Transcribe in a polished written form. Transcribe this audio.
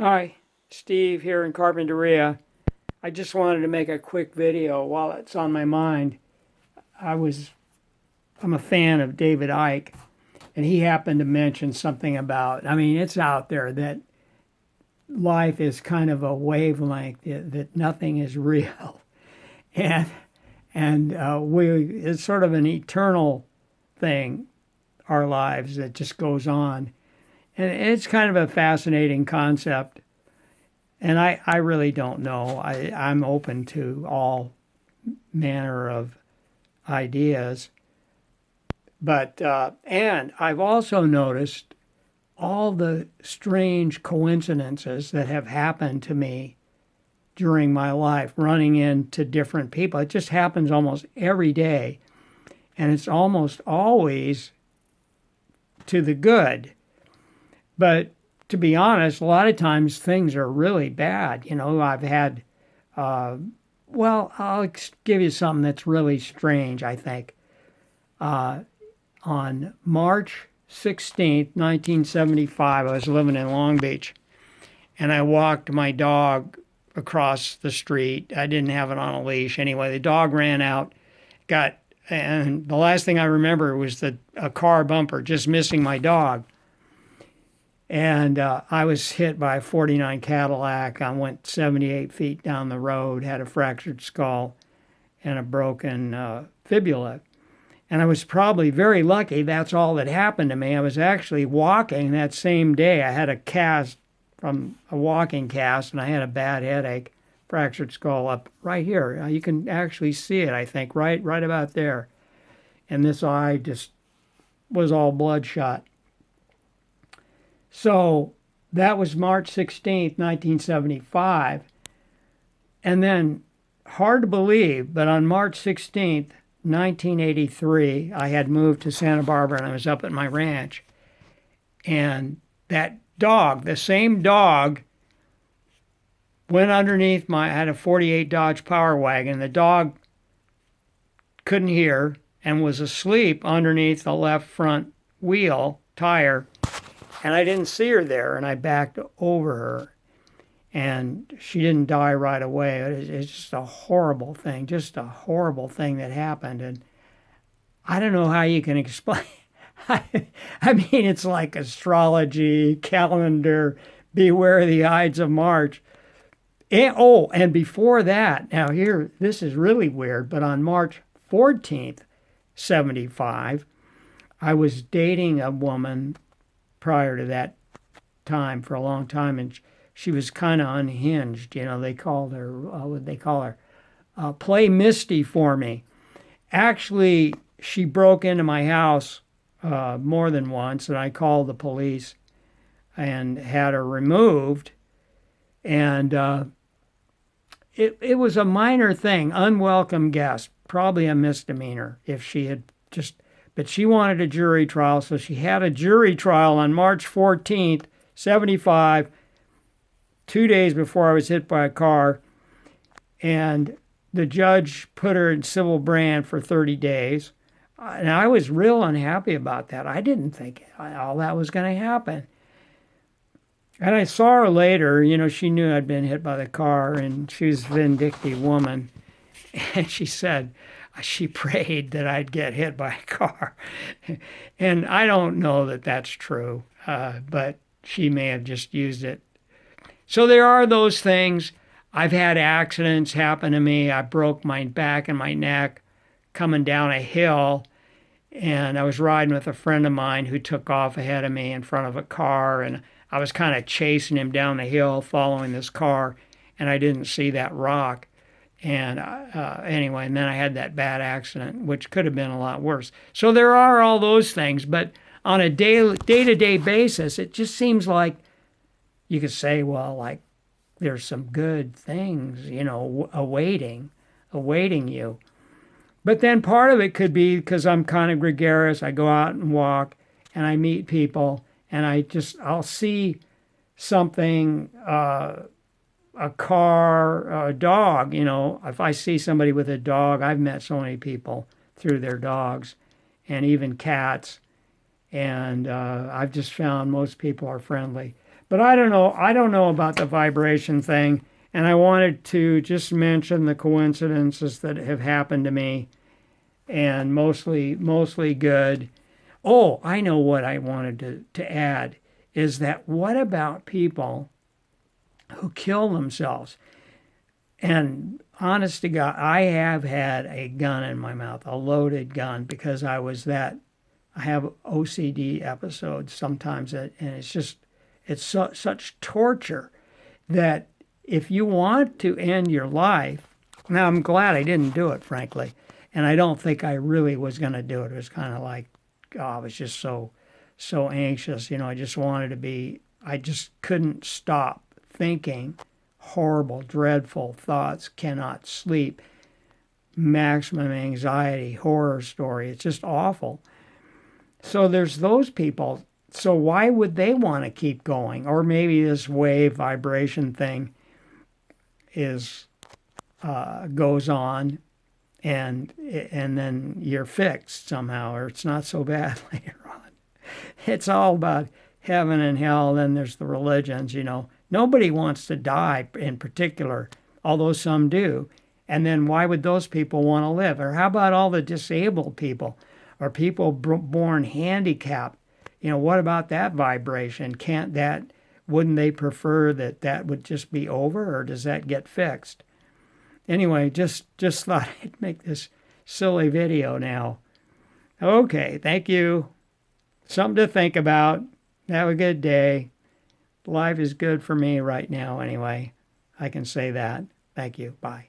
Hi, Steve here in Carpinteria. I just wanted to make a quick video while it's on my mind. I was I'm a fan of David Icke, and he happened to mention something about, it's out there that life is kind of a wavelength, that nothing is real. And it's sort of an eternal thing, our lives, that just goes on. And it's kind of a fascinating concept. And I really don't know. I'm open to all manner of ideas. But, and I've also noticed all the strange coincidences that have happened to me during my life, running into different people. It just happens almost every day. And it's almost always to the good. But to be honest, a lot of times things are really bad. I've had, I'll give you something that's really strange, I think. On March 16th, 1975, I was living in Long Beach, and I walked my dog across the street. I didn't have it on a leash. Anyway, the dog ran out, and the last thing I remember was a car bumper just missing my dog. And I was hit by a '49 Cadillac. I went 78 feet down the road, had a fractured skull and a broken fibula. And I was probably very lucky that's all that happened to me. I was actually walking that same day. I had a cast from a walking cast, and I had a bad headache, fractured skull up right here. You can actually see it, I think, right about there. And this eye just was all bloodshot. So that was March 16th, 1975. And then, hard to believe, but on March 16th, 1983, I had moved to Santa Barbara and I was up at my ranch. And that dog, the same dog, went underneath I had a '48 Dodge Power Wagon. The dog couldn't hear and was asleep underneath the left front wheel tire. And I didn't see her there, and I backed over her. And she didn't die right away. It's just a horrible thing that happened. And I don't know how you can explain. It's like astrology, calendar, beware the Ides of March. And before that, now here, this is really weird, but on March 14th, 75, I was dating a woman prior to that time for a long time, and she was kind of unhinged. They called her, what would they call her? Play Misty for me. Actually, she broke into my house more than once, and I called the police and had her removed. And it was a minor thing, unwelcome guest, probably a misdemeanor if she had but she wanted a jury trial, so she had a jury trial on March 14th, 75, 2 days before I was hit by a car, and the judge put her in civil brand for 30 days. And I was real unhappy about that. I didn't think all that was going to happen. And I saw her later. She knew I'd been hit by the car, and she was a vindictive woman. And she said she prayed that I'd get hit by a car. And I don't know that that's true, but she may have just used it. So there are those things. I've had accidents happen to me. I broke my back and my neck coming down a hill, and I was riding with a friend of mine who took off ahead of me in front of a car, and I was kind of chasing him down the hill, following this car, and I didn't see that rock. And anyway, and then I had that bad accident, which could have been a lot worse. So there are all those things, but on a day-to-day basis, it just seems like you could say, well, like there's some good things, awaiting you. But then part of it could be because I'm kind of gregarious. I go out and walk, and I meet people, and I'll see something, a car, a dog. If I see somebody with a dog, I've met so many people through their dogs, and even cats. And I've just found most people are friendly. But I don't know. I don't know about the vibration thing. And I wanted to just mention the coincidences that have happened to me, and mostly good. Oh, I know what I wanted to add is that what about people who kill themselves? And honest to God, I have had a gun in my mouth, a loaded gun, because I have OCD episodes sometimes, and it's such torture that if you want to end your life, now I'm glad I didn't do it, frankly, and I don't think I really was going to do it. It was kind of like, oh, I was just so anxious, I just wanted to be. I just couldn't stop thinking horrible, dreadful thoughts. Cannot sleep. Maximum anxiety, horror story. It's just awful. So there's those people. So why would they want to keep going? Or maybe this wave vibration thing goes on, and then you're fixed somehow, or it's not so bad later on. It's all about heaven and hell. Then there's the religions. Nobody wants to die in particular, although some do. And then why would those people want to live? Or how about all the disabled people, or people born handicapped? What about that vibration? Wouldn't they prefer that would just be over, or does that get fixed? Anyway, just thought I'd make this silly video now. Okay, thank you. Something to think about. Have a good day. Life is good for me right now anyway. I can say that. Thank you. Bye.